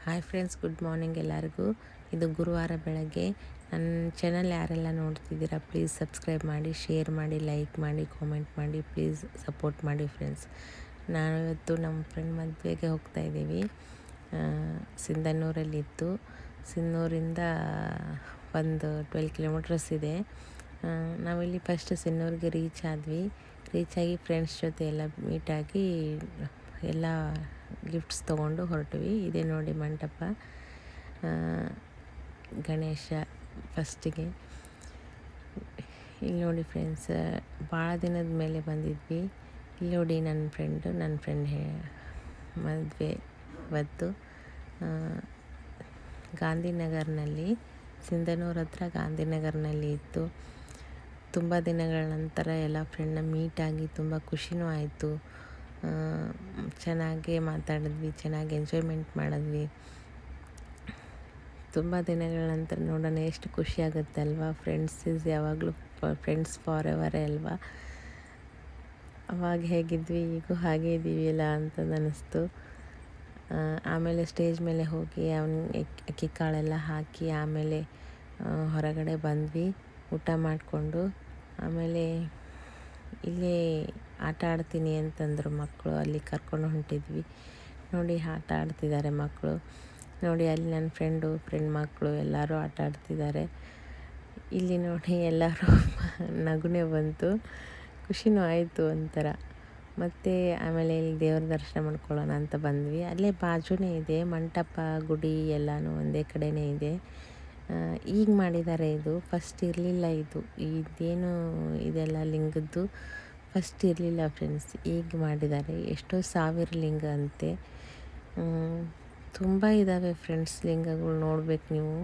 Hi friends, good morning ಎಲ್ಲರಿಗೂ. ಇದು ಗುರುವಾರ ಬೆಳಗ್ಗೆ. ನನ್ನ ಚಾನಲ್ ಯಾರೆಲ್ಲ ನೋಡ್ತಿದ್ದೀರಾ ಪ್ಲೀಸ್ ಸಬ್ಸ್ಕ್ರೈಬ್ ಮಾಡಿ, ಶೇರ್ ಮಾಡಿ, ಲೈಕ್ ಮಾಡಿ, ಕಾಮೆಂಟ್ ಮಾಡಿ, ಪ್ಲೀಸ್ ಸಪೋರ್ಟ್ ಮಾಡಿ ಫ್ರೆಂಡ್ಸ್. ನಾನು ಇವತ್ತು ನಮ್ಮ ಫ್ರೆಂಡ್ ಮದುವೆಗೆ ಹೋಗ್ತಾ ಇದ್ದೀವಿ. ಸಿಂಧನೂರಲ್ಲಿತ್ತು. ಸಿನ್ನೂರಿಂದ ಒಂದು 12 ಕಿಲೋಮೀಟರ್ಸ್ ಇದೆ. ನಾವಿಲ್ಲಿ ಫಸ್ಟ್ ಸಿನ್ನೂರಿಗೆ ರೀಚ್ ಆಗಿ ಫ್ರೆಂಡ್ಸ್ ಜೊತೆ ಎಲ್ಲ ಮೀಟಾಗಿ ಎಲ್ಲ ಗಿಫ್ಟ್ಸ್ ತೊಗೊಂಡು ಹೊರಟ್ವಿ. ಇದೇ ನೋಡಿ ಮಂಟಪ, ಗಣೇಶ ಫಸ್ಟಿಗೆ. ಇಲ್ಲಿ ನೋಡಿ ಫ್ರೆಂಡ್ಸ್, ಭಾಳ ದಿನದ ಮೇಲೆ ಬಂದಿದ್ವಿ. ಇಲ್ಲಿ ನೋಡಿ ನನ್ನ ಫ್ರೆಂಡ್ ಮದುವೆ ಇವತ್ತು ಗಾಂಧಿನಗರ್ನಲ್ಲಿ, ಸಿಂಧನೂರ ಹತ್ರ ಗಾಂಧಿನಗರ್ನಲ್ಲಿ ಇತ್ತು. ತುಂಬ ದಿನಗಳ ನಂತರ ಎಲ್ಲ ಫ್ರೆಂಡ್ನ ಮೀಟಾಗಿ ತುಂಬ ಖುಷಿನೂ ಆಯಿತು. ಚೆನ್ನಾಗೇ ಮಾತಾಡಿದ್ವಿ, ಚೆನ್ನಾಗಿ ಎಂಜಾಯ್ಮೆಂಟ್ ಮಾಡಿದ್ವಿ. ತುಂಬ ದಿನಗಳ ನಂತರ ನೋಡೋಣ, ಎಷ್ಟು ಖುಷಿಯಾಗುತ್ತೆ ಅಲ್ವಾ. ಯಾವಾಗಲೂ ಫ್ರೆಂಡ್ಸ್ ಫಾರ್ ಎವರೇ ಅಲ್ವಾ. ಅವಾಗ ಹೇಗಿದ್ವಿ ಈಗೂ ಹಾಗೇ ಇದ್ದೀವಿಲ್ಲ ಅಂತ ಅನ್ನಿಸ್ತು. ಆಮೇಲೆ ಸ್ಟೇಜ್ ಮೇಲೆ ಹೋಗಿ ಅಕ್ಕಿ ಕಾಳೆಲ್ಲ ಹಾಕಿ ಆಮೇಲೆ ಹೊರಗಡೆ ಬಂದ್ವಿ ಊಟ ಮಾಡಿಕೊಂಡು. ಆಮೇಲೆ ಇಲ್ಲೇ ಆಟ ಆಡ್ತೀನಿ ಅಂತಂದರು ಮಕ್ಕಳು, ಅಲ್ಲಿ ಕರ್ಕೊಂಡು ಹೊಂಟಿದ್ವಿ. ನೋಡಿ ಆಟ ಆಡ್ತಿದ್ದಾರೆ ಮಕ್ಕಳು. ನೋಡಿ ಅಲ್ಲಿ ನನ್ನ ಫ್ರೆಂಡ್ ಮಕ್ಕಳು ಎಲ್ಲರೂ ಆಟ ಆಡ್ತಿದ್ದಾರೆ. ಇಲ್ಲಿ ನೋಡಿ ಎಲ್ಲರೂ ನಗುನೇ ಬಂತು, ಖುಷಿನೂ ಆಯಿತು ಒಂಥರ. ಮತ್ತು ಆಮೇಲೆ ಇಲ್ಲಿ ದೇವ್ರ ದರ್ಶನ ಮಾಡ್ಕೊಳ್ಳೋಣ ಅಂತ ಬಂದ್ವಿ. ಅಲ್ಲೇ ಬಾಜುನೇ ಇದೆ ಮಂಟಪ, ಗುಡಿ ಎಲ್ಲನೂ ಒಂದೇ ಕಡೆಯೇ ಇದೆ. ಈಗ ಮಾಡಿದ್ದಾರೆ, ಇದು ಫಸ್ಟ್ ಇರಲಿಲ್ಲ. ಇದೇನು ಇದೆಲ್ಲ ಲಿಂಗದ್ದು ಫಸ್ಟ್ ಇರಲಿಲ್ಲ ಫ್ರೆಂಡ್ಸ್, ಈಗ ಮಾಡಿದ್ದಾರೆ. ಎಷ್ಟೋ ಸಾವಿರ ಲಿಂಗ ಅಂತೆ. ತುಂಬ ಇದ್ದಾವೆ ಫ್ರೆಂಡ್ಸ್ ಲಿಂಗಗಳು, ನೋಡ್ಬೇಕು ನೀವು.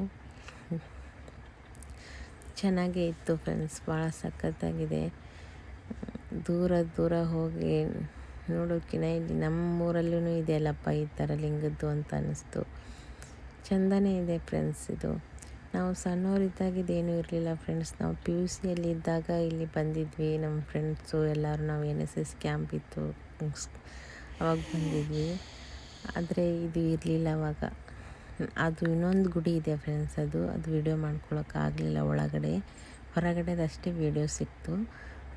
ಚೆನ್ನಾಗೇ ಇತ್ತು ಫ್ರೆಂಡ್ಸ್, ಭಾಳ ಸಖತ್ತಾಗಿದೆ. ದೂರ ಹೋಗಿ ನೋಡೋಕ್ಕಿಂತ ಇಲ್ಲಿ ನಮ್ಮೂರಲ್ಲೂ ಇದೆಯಲ್ಲಪ್ಪ ಈ ಥರ ಲಿಂಗದ್ದು ಅಂತ ಅನ್ನಿಸ್ತು. ಚೆಂದನೇ ಇದೆ ಫ್ರೆಂಡ್ಸ್ ಇದು. ನಾವು ಸಣ್ಣವರಿದ್ದಾಗಿದ್ದೇನೂ ಇರಲಿಲ್ಲ ಫ್ರೆಂಡ್ಸ್. ನಾವು PUC ಇದ್ದಾಗ ಇಲ್ಲಿ ಬಂದಿದ್ವಿ ನಮ್ಮ ಫ್ರೆಂಡ್ಸು ಎಲ್ಲರೂ. ನಾವು NSS ಕ್ಯಾಂಪ್ ಇತ್ತು ಅವಾಗ ಬಂದಿದ್ವಿ. ಆದರೆ ಇದು ಇರಲಿಲ್ಲ ಅವಾಗ. ಅದು ಇನ್ನೊಂದು ಗುಡಿ ಇದೆ ಫ್ರೆಂಡ್ಸ್, ಅದು ವಿಡಿಯೋ ಮಾಡ್ಕೊಳಕ್ಕಾಗಲಿಲ್ಲ. ಹೊರಗಡೆದಷ್ಟೇ ವಿಡಿಯೋ ಸಿಕ್ತು.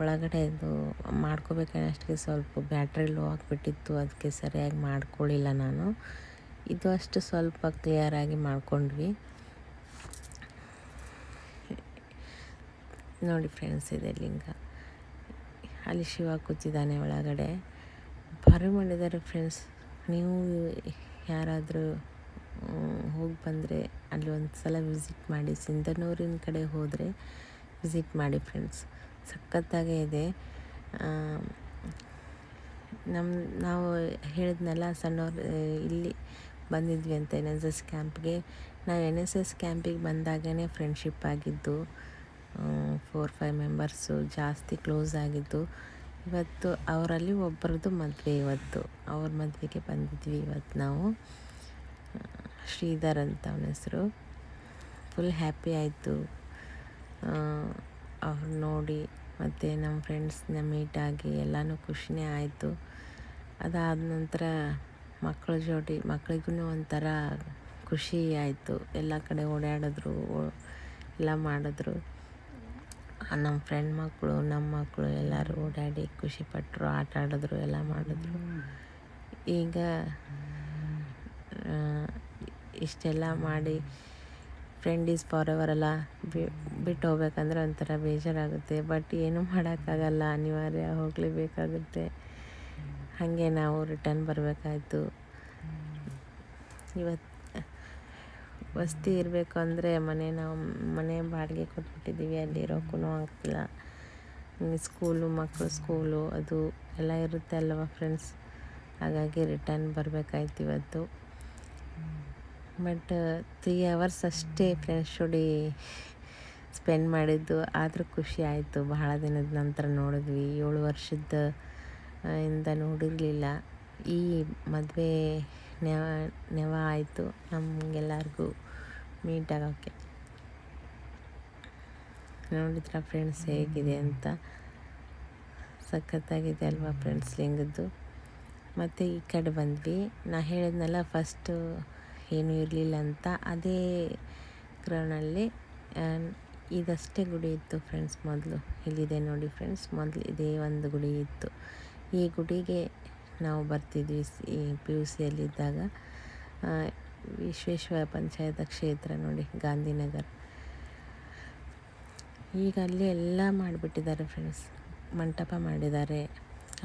ಒಳಗಡೆದು ಮಾಡ್ಕೋಬೇಕನ್ನಷ್ಟಕ್ಕೆ ಸ್ವಲ್ಪ ಬ್ಯಾಟ್ರಿ ಲೋ ಆಗಿಬಿಟ್ಟಿತ್ತು, ಅದಕ್ಕೆ ಸರಿಯಾಗಿ ಮಾಡ್ಕೊಳ್ಳಿಲ್ಲ ನಾನು. ಇದು ಅಷ್ಟು ಸ್ವಲ್ಪ ಕ್ಲಿಯರಾಗಿ ಮಾಡ್ಕೊಂಡ್ವಿ. ನೋಡಿ ಫ್ರೆಂಡ್ಸ್, ಇದೆ ಲಿಂಗ. ಅಲ್ಲಿ ಶಿವ ಕೂತಿದ್ದಾನೆ ಒಳಗಡೆ. ಭಾರಿ ಮಾಡಿದ್ದಾರೆ ಫ್ರೆಂಡ್ಸ್. ನೀವು ಯಾರಾದರೂ ಹೋಗಿ ಬಂದರೆ ಅಲ್ಲಿ ಒಂದು ಸಲ ವಿಸಿಟ್ ಮಾಡಿ. ಸಿಂಧನೂರಿನ ಕಡೆ ಹೋದರೆ ವಿಸಿಟ್ ಮಾಡಿ ಫ್ರೆಂಡ್ಸ್, ಸಖತ್ತಾಗೇ ಇದೆ. ನಾವು ಹೇಳಿದ್ನಲ್ಲ ಸಣ್ಣವ್ರು ಇಲ್ಲಿ ಬಂದಿದ್ವಿ ಅಂತ NSS ಕ್ಯಾಂಪ್ಗೆ. ನಾವು NSS ಕ್ಯಾಂಪಿಗೆ ಬಂದಾಗೇ ಫ್ರೆಂಡ್ಶಿಪ್ ಆಗಿದ್ದು. 4-5 ಮೆಂಬರ್ಸು ಜಾಸ್ತಿ ಕ್ಲೋಸ್ ಆಗಿದ್ದು. ಇವತ್ತು ಅವರಲ್ಲಿ ಒಬ್ಬರದ್ದು ಮದುವೆ, ಅವ್ರ ಮದುವೆಗೆ ಬಂದಿದ್ವಿ ಇವತ್ತು ನಾವು. ಶ್ರೀಧರ್ ಅಂತ ಅವನ ಹೆಸರು. ಫುಲ್ ಹ್ಯಾಪಿ ಆಯಿತು ಅವ್ರು ನೋಡಿ. ಮತ್ತು ನಮ್ಮ ಫ್ರೆಂಡ್ಸ್ನ ಮೀಟಾಗಿ ಎಲ್ಲನೂ ಖುಷಿನೇ ಆಯಿತು. ಅದಾದ ನಂತರ ಮಕ್ಕಳಿಗೂ ಒಂಥರ ಖುಷಿ ಆಯಿತು. ಎಲ್ಲ ಕಡೆ ಓಡಾಡಿದ್ರು, ಎಲ್ಲ ಮಾಡಿದ್ರು. ನಮ್ಮ ಫ್ರೆಂಡ್ ಮಕ್ಕಳು, ನಮ್ಮ ಮಕ್ಕಳು ಎಲ್ಲರೂ ಓಡಾಡಿ ಖುಷಿಪಟ್ಟರು, ಆಟ ಆಡಿದ್ರು, ಎಲ್ಲ ಮಾಡಿದ್ರು. ಈಗ ಇಷ್ಟೆಲ್ಲ ಮಾಡಿ ಫ್ರೆಂಡ್ ಈಸ್ ಫಾರ್ ಎವರ್ ಅಲ್ಲ, ಬಿಟ್ಟು ಹೋಗ್ಬೇಕಂದ್ರೆ ಒಂಥರ ಬೇಜಾರಾಗುತ್ತೆ. ಬಟ್ ಏನೂ ಮಾಡೋಕ್ಕಾಗಲ್ಲ, ಅನಿವಾರ್ಯ ಹೋಗಲೇಬೇಕಾಗುತ್ತೆ. ಹಾಗೆ ನಾವು ರಿಟರ್ನ್ ಬರಬೇಕಾಯ್ತು. ಇವತ್ತು ವಸತಿ ಇರಬೇಕು ಅಂದರೆ ನಾವು ಮನೆ ಬಾಡಿಗೆ ಕೊಟ್ಬಿಟ್ಟಿದ್ದೀವಿ, ಅಲ್ಲಿ ಇರೋಕ್ಕೂ ಆಗ್ತಿಲ್ಲ. ಮಕ್ಕಳು ಸ್ಕೂಲು ಅದು ಎಲ್ಲ ಇರುತ್ತೆ ಅಲ್ವ ಫ್ರೆಂಡ್ಸ್. ಹಾಗಾಗಿ ರಿಟರ್ನ್ ಬರಬೇಕಾಯ್ತು ಇವತ್ತು. ಬಟ್ 3 hours ಅಷ್ಟೇ ಫ್ರೆಂಡ್ಸ್ ಜೋಡಿ ಸ್ಪೆಂಡ್ ಮಾಡಿದ್ದು, ಆದರೂ ಖುಷಿ ಆಯಿತು. ಬಹಳ ದಿನದ ನಂತರ ನೋಡಿದ್ವಿ, 7 ವರ್ಷದ ಇಂದ ನೋಡಿರಲಿಲ್ಲ. ಈ ಮದುವೆ ನೆವ ಆಯಿತು ನಮಗೆಲ್ಲರಿಗೂ ಮೀಟ್ ಆಗೋಕ್ಕೆ. ನೋಡಿದ್ರ ಫ್ರೆಂಡ್ಸ್ ಹೇಗಿದೆ ಅಂತ, ಸಖತ್ತಾಗಿದೆ ಅಲ್ವಾ ಫ್ರೆಂಡ್ಸ್ ಲಿಂಗದ್ದು. ಮತ್ತು ಈ ಕಡೆ ಬಂದ್ವಿ. ನಾ ಹೇಳಿದ್ನಲ್ಲ ಫಸ್ಟು ಏನೂ ಇರಲಿಲ್ಲ ಅಂತ ಅದೇ ಗ್ರೌಂಡಲ್ಲಿ ಇದಷ್ಟೇ ಗುಡಿ ಇತ್ತು ಫ್ರೆಂಡ್ಸ್. ಮೊದಲು ಇಲ್ಲಿದೆ ನೋಡಿ ಫ್ರೆಂಡ್ಸ್, ಮೊದಲು ಇದೇ ಒಂದು ಗುಡಿ ಇತ್ತು. ಈ ಗುಡಿಗೆ ನಾವು ಬರ್ತಿದ್ವಿ ಪಿ ಯು ಸಿಯಲ್ಲಿದ್ದಾಗ. ವಿಶ್ವೇಶ್ವರ ಪಂಚಾಯತ ಕ್ಷೇತ್ರ ನೋಡಿ, ಗಾಂಧಿನಗರ. ಈಗ ಅಲ್ಲಿ ಎಲ್ಲ ಮಾಡಿಬಿಟ್ಟಿದ್ದಾರೆ ಫ್ರೆಂಡ್ಸ್. ಮಂಟಪ ಮಾಡಿದ್ದಾರೆ,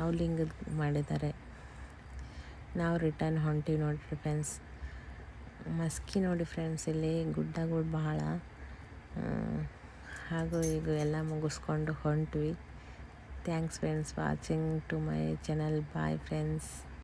ಅವಲಿಂಗದ ಮಾಡಿದ್ದಾರೆ. ನಾವು ರಿಟರ್ನ್ ಹೊಂಟಿವಿ ನೋಡಿರಿ ಫ್ರೆಂಡ್ಸ್. ಮಸ್ಕಿ ನೋಡಿ ಫ್ರೆಂಡ್ಸ್, ಇಲ್ಲಿ ಗುಡ್ಡಗಳು ಭಾಳ. ಹಾಗೂ ಈಗ ಎಲ್ಲ ಮುಗಿಸ್ಕೊಂಡು ಹೊಂಟ್ವಿ. Thanks friends watching to my channel. Bye friends.